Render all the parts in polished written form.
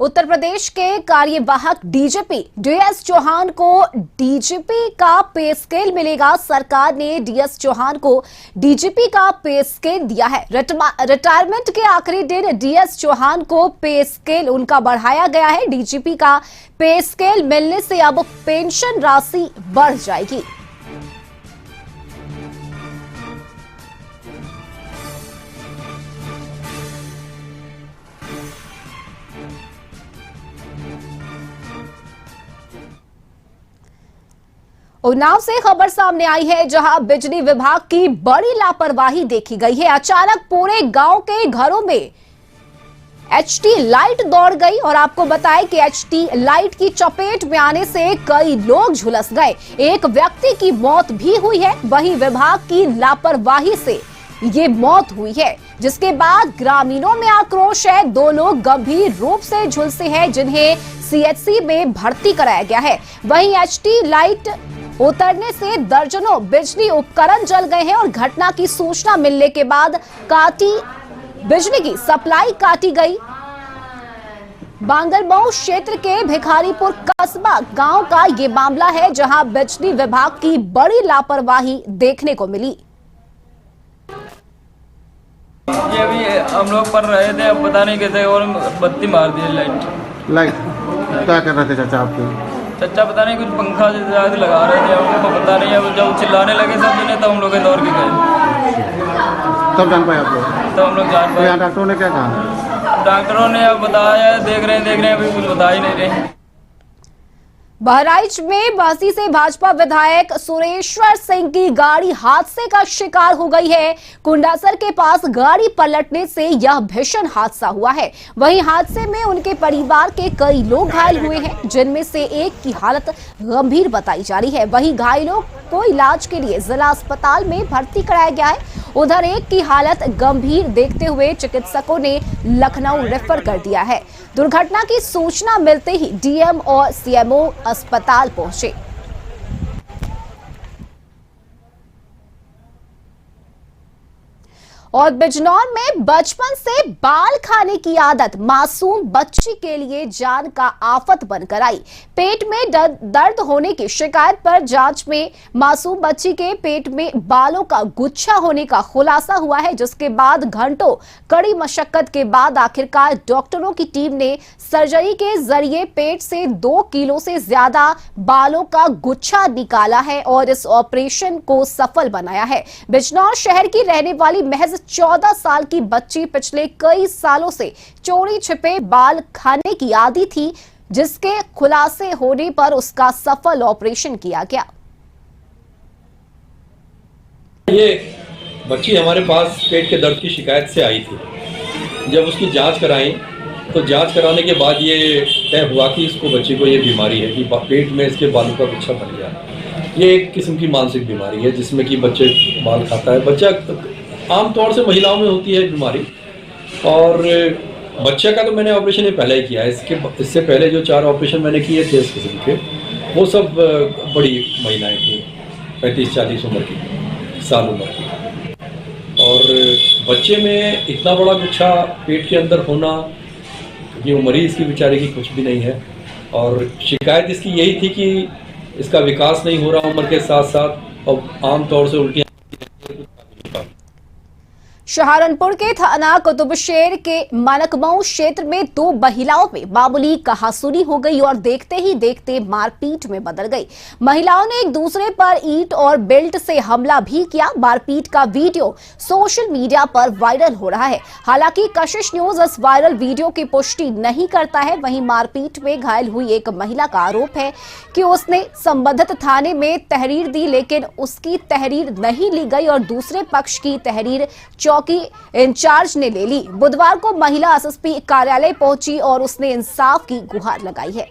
उत्तर प्रदेश के कार्यवाहक DGP DS Chauhan को डीजीपी का पे स्केल मिलेगा। सरकार ने डीएस चौहान को डीजीपी का पे स्केल दिया है। रिटायरमेंट के आखिरी दिन डीएस चौहान को पे स्केल उनका बढ़ाया गया है। डीजीपी का पे स्केल मिलने से अब पेंशन राशि बढ़ जाएगी। उन्नाव से खबर सामने आई है, जहां बिजली विभाग की बड़ी लापरवाही देखी गई है। अचानक पूरे गांव के घरों में एचटी लाइट दौड़ गई और आपको बताएं कि एचटी लाइट की चपेट में आने से कई लोग झुलस गए। एक व्यक्ति की मौत भी हुई है। वहीं विभाग की लापरवाही से ये मौत हुई है, जिसके बाद ग्रामीणों में आक्रोश है। 2 लोग गंभीर रूप से झुलसे हैं, जिन्हें सीएचसी में भर्ती कराया गया है। वहीं एचटी लाइट उतरने से दर्जनों बिजली उपकरण जल गए हैं और घटना की सूचना मिलने के बाद बिजली की सप्लाई काटी गई। बांगरमऊ क्षेत्र के भिखारीपुर कस्बा गांव का ये मामला है, जहां बिजली विभाग की बड़ी लापरवाही देखने को मिली। ये अभी हम लोग पढ़ रहे थे, अब पता नहीं कैसे और बत्ती मार दी लाइट। क्या कर रहे थे चाचा आपके? चाचा पता नहीं कुछ पंखा जैसे लगा रहे थे, हमको पता नहीं। अब जब चिल्लाने लगे सब जने तब हम लोग दौड़ के गए। तब जान पाए आप लोग? तब हम लोग जान पाए। डॉक्टरों ने क्या कहा? डॉक्टरों ने अब बताया, देख रहे हैं अभी कुछ बता ही नहीं रहे। बहराइच में बस्ती से भाजपा विधायक सुरेश्वर सिंह की गाड़ी हादसे का शिकार हो गई है। कुंडासर के पास गाड़ी पलटने से यह भीषण हादसा हुआ है। वहीं हादसे में उनके परिवार के कई लोग घायल हुए हैं, जिनमें से एक की हालत गंभीर बताई जा रही है। वहीं घायलों को इलाज के लिए जिला अस्पताल में भर्ती कराया गया है। उधर एक की हालत गंभीर देखते हुए चिकित्सकों ने लखनऊ रेफर कर दिया है। दुर्घटना की सूचना मिलते ही डीएम और सीएमओ अस्पताल पहुंचे। और बिजनौर में बचपन से बाल खाने की आदत मासूम बच्ची के लिए जान का आफत बनकर आई। पेट में दर्द होने की शिकायत पर जांच में मासूम बच्ची के पेट में बालों का गुच्छा होने का खुलासा हुआ है, जिसके बाद घंटों कड़ी मशक्कत के बाद आखिरकार डॉक्टरों की टीम ने सर्जरी के जरिए पेट से 2 किलो से ज्यादा बालों का गुच्छा निकाला है और इस ऑपरेशन को सफल बनाया है। बिजनौर शहर की रहने वाली महज 14 साल की बच्ची पिछले कई सालों से चोरी छिपे बाल खाने की आदी थी, जिसके खुलासे होने पर उसका सफल ऑपरेशन किया गया। ये बच्ची हमारे पास पेट के दर्द की शिकायत से आई थी। जब उसकी जांच कराई तो जांच कराने के बाद ये तय हुआ कि इसको बच्ची को ये बीमारी है कि पेट में इसके बालों का गुच्छा बन गया। ये एक किस्म की मानसिक बीमारी है, जिसमें कि बच्चे बाल खाता है। बच्चा आमतौर से महिलाओं में होती है बीमारी। और बच्चे का तो मैंने ऑपरेशन पहले ही किया है। इससे पहले जो 4 ऑपरेशन मैंने किए थे इस किस्म के, वो सब बड़ी महिलाएं थी, 35-40 उम्र की, साल उम्र की। और बच्चे में इतना बड़ा गुच्छा पेट के अंदर होना, ये उम्र ही इसकी बेचारे की कुछ भी नहीं है। और शिकायत इसकी यही थी कि इसका विकास नहीं हो रहा उम्र के साथ साथ, और आमतौर से उल्टियाँ। सहारनपुर के थाना कुतुबशेर के मनकमऊ क्षेत्र में 2 महिलाओं में मामूली कहासुनी हो गई और देखते ही देखते मारपीट में बदल गई। महिलाओं ने एक दूसरे पर ईंट और बेल्ट से हमला भी किया। मारपीट का वीडियो सोशल मीडिया पर वायरल हो रहा है। हालांकि कशिश न्यूज इस वायरल वीडियो की पुष्टि नहीं करता है। वहीं मारपीट में घायल हुई एक महिला का आरोप है कि उसने संबंधित थाने में तहरीर दी, लेकिन उसकी तहरीर नहीं ली गई और दूसरे पक्ष की तहरीर चौकी इंचार्ज ने ले ली। बुधवार को महिला एसएसपी कार्यालय पहुंची और उसने इंसाफ की गुहार लगाई है।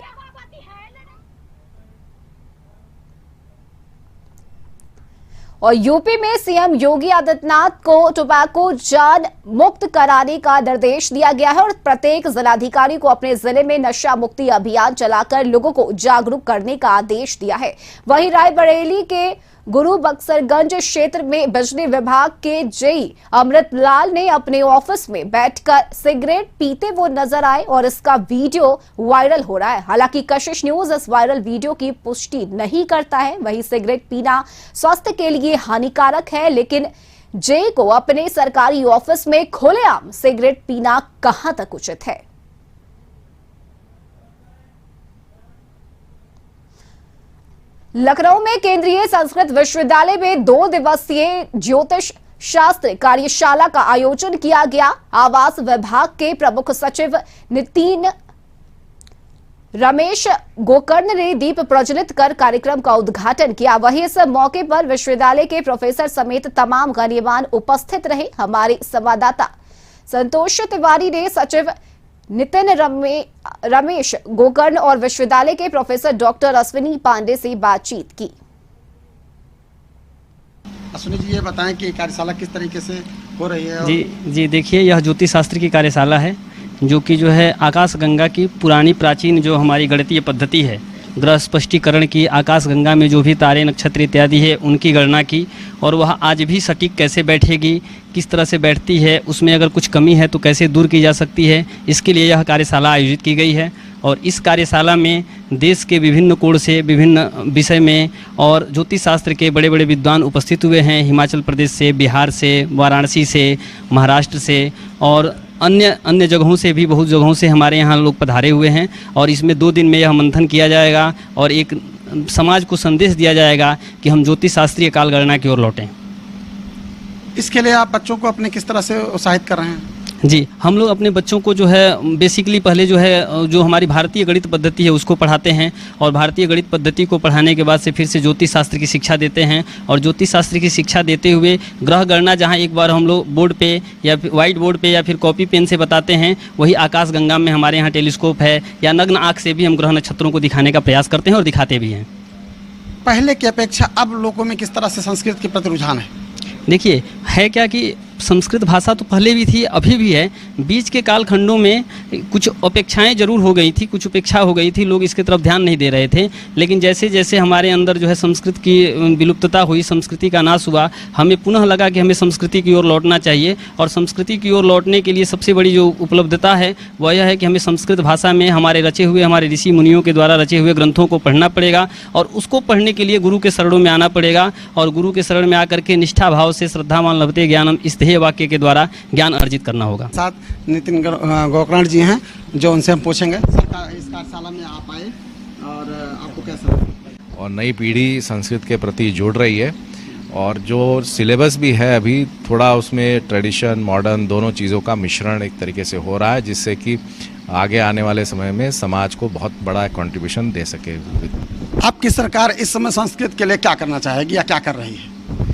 और यूपी में सीएम योगी आदित्यनाथ को टोबैको जान मुक्त कराने का निर्देश दिया गया है और प्रत्येक जिलाधिकारी को अपने जिले में नशा मुक्ति अभियान चलाकर लोगों को जागरूक करने का आदेश दिया है। वहीं रायबरेली के गुरु बक्सरगंज क्षेत्र में बिजली विभाग के जेई अमृतलाल ने अपने ऑफिस में बैठकर सिगरेट पीते वो नजर आए और इसका वीडियो वायरल हो रहा है। हालांकि कशिश न्यूज इस वायरल वीडियो की पुष्टि नहीं करता है। वहीं सिगरेट पीना स्वास्थ्य के लिए हानिकारक है, लेकिन जेई को अपने सरकारी ऑफिस में खुलेआम सिगरेट पीना कहां तक उचित है। लखनऊ में केंद्रीय संस्कृत विश्वविद्यालय में 2 दिवसीय ज्योतिष शास्त्र कार्यशाला का आयोजन किया गया। आवास विभाग के प्रमुख सचिव नितिन रमेश गोकर्ण ने दीप प्रज्वलित कर कार्यक्रम का उद्घाटन किया। वहीं इस मौके पर विश्वविद्यालय के प्रोफेसर समेत तमाम गण्यमान्य उपस्थित रहे। हमारे संवाददाता संतोष तिवारी ने सचिव नितिन रमेश गोकर्ण और विश्वविद्यालय के प्रोफेसर डॉक्टर अश्विनी पांडे से बातचीत की। अश्विनी जी, ये बताएं कि कार्यशाला किस तरीके से हो रही है? जी देखिए, यह ज्योतिष शास्त्र की कार्यशाला है जो कि आकाश गंगा की पुरानी प्राचीन जो हमारी गणितीय पद्धति है, ग्रह स्पष्टीकरण की, आकाश गंगा में जो भी तारे नक्षत्र इत्यादि है उनकी गणना की, और वह आज भी सटीक कैसे बैठेगी, किस तरह से बैठती है, उसमें अगर कुछ कमी है तो कैसे दूर की जा सकती है, इसके लिए यह कार्यशाला आयोजित की गई है। और इस कार्यशाला में देश के विभिन्न कोण से, विभिन्न विषय में और ज्योतिष शास्त्र के बड़े बड़े विद्वान उपस्थित हुए हैं। हिमाचल प्रदेश से, बिहार से, वाराणसी से, महाराष्ट्र से और अन्य जगहों से भी, बहुत जगहों से हमारे यहाँ लोग पधारे हुए हैं। और इसमें 2 दिन में यह मंथन किया जाएगा और एक समाज को संदेश दिया जाएगा कि हम ज्योतिष शास्त्रीय काल गणना की ओर लौटें। इसके लिए आप बच्चों को अपने किस तरह से उत्साहित कर रहे हैं? जी, हम लोग अपने बच्चों को बेसिकली पहले जो हमारी भारतीय गणित पद्धति है उसको पढ़ाते हैं, और भारतीय गणित पद्धति को पढ़ाने के बाद से फिर से ज्योतिष शास्त्र की शिक्षा देते हैं। और ज्योतिष शास्त्र की शिक्षा देते हुए ग्रह गणना जहां एक बार हम लोग बोर्ड पे या फिर व्हाइट बोर्ड पे या फिर कॉपी पेन से बताते हैं, वही आकाश गंगा में हमारे यहाँ टेलीस्कोप है या नग्न आँख से भी हम ग्रह नक्षत्रों को दिखाने का प्रयास करते हैं और दिखाते भी हैं। पहले की अपेक्षा अब लोगों में किस तरह से संस्कृत के प्रति रुझान है? देखिए, है क्या कि संस्कृत भाषा तो पहले भी थी, अभी भी है। बीच के कालखंडों में कुछ अपेक्षाएं जरूर हो गई थी, कुछ उपेक्षा हो गई थी, लोग इसकी तरफ ध्यान नहीं दे रहे थे। लेकिन जैसे जैसे हमारे अंदर संस्कृत की विलुप्तता हुई, संस्कृति का नाश हुआ, हमें पुनः लगा कि हमें संस्कृति की ओर लौटना चाहिए। और संस्कृति की ओर लौटने के लिए सबसे बड़ी जो उपलब्धता है वह यह है कि हमें संस्कृत भाषा में हमारे ऋषि मुनियों के द्वारा रचे हुए ग्रंथों को पढ़ना पड़ेगा, और उसको पढ़ने के लिए गुरु के शरणों में आना पड़ेगा। और गुरु के शरण में आकर के निष्ठा भाव से श्रद्धावान लभते ज्ञानम इस वाक्य के द्वारा ज्ञान अर्जित करना होगा। साथ नितिन गोकर्ण जी हैं जो उनसे हम पूछेंगे। इस कार्यशाला में आप आए और आपको कैसा लगा? और नई पीढ़ी संस्कृत के प्रति जुड़ रही है, और जो सिलेबस भी है अभी थोड़ा उसमें ट्रेडिशन मॉडर्न दोनों चीज़ों का मिश्रण एक तरीके से हो रहा है, जिससे कि आगे आने वाले समय में समाज को बहुत बड़ा कंट्रीब्यूशन दे सके। आपकी सरकार इस समय संस्कृत के लिए क्या करना चाहेगी या क्या कर रही है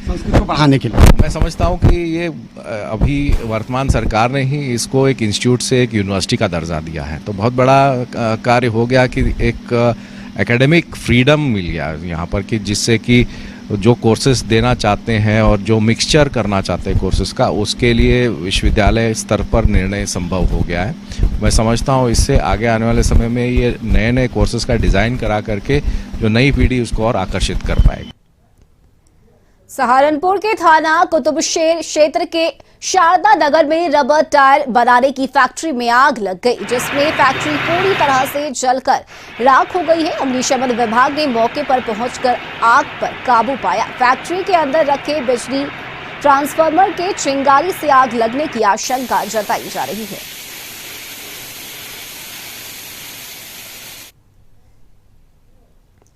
संस्कृत को बढ़ाने के लिए? मैं समझता हूँ कि ये अभी वर्तमान सरकार ने ही इसको एक इंस्टीट्यूट से एक यूनिवर्सिटी का दर्जा दिया है, तो बहुत बड़ा कार्य हो गया कि एक एकेडमिक फ्रीडम मिल गया यहाँ पर, कि जिससे कि जो कोर्सेज देना चाहते हैं और जो मिक्सचर करना चाहते हैं कोर्सेज का, उसके लिए विश्वविद्यालय स्तर पर निर्णय संभव हो गया है। मैं समझता हूँ इससे आगे आने वाले समय में ये नए नए कोर्सेज का डिज़ाइन करा करके जो नई पीढ़ी उसको और आकर्षित कर पाएगी। सहारनपुर के थाना कुतुबशेर क्षेत्र के शारदा नगर में रबर टायर बनाने की फैक्ट्री में आग लग गई, जिसमें फैक्ट्री पूरी तरह से जलकर राख हो गई है। अग्निशमन विभाग ने मौके पर पहुंचकर आग पर काबू पाया। फैक्ट्री के अंदर रखे बिजली ट्रांसफार्मर के चिंगारी से आग लगने की आशंका जताई जा रही है।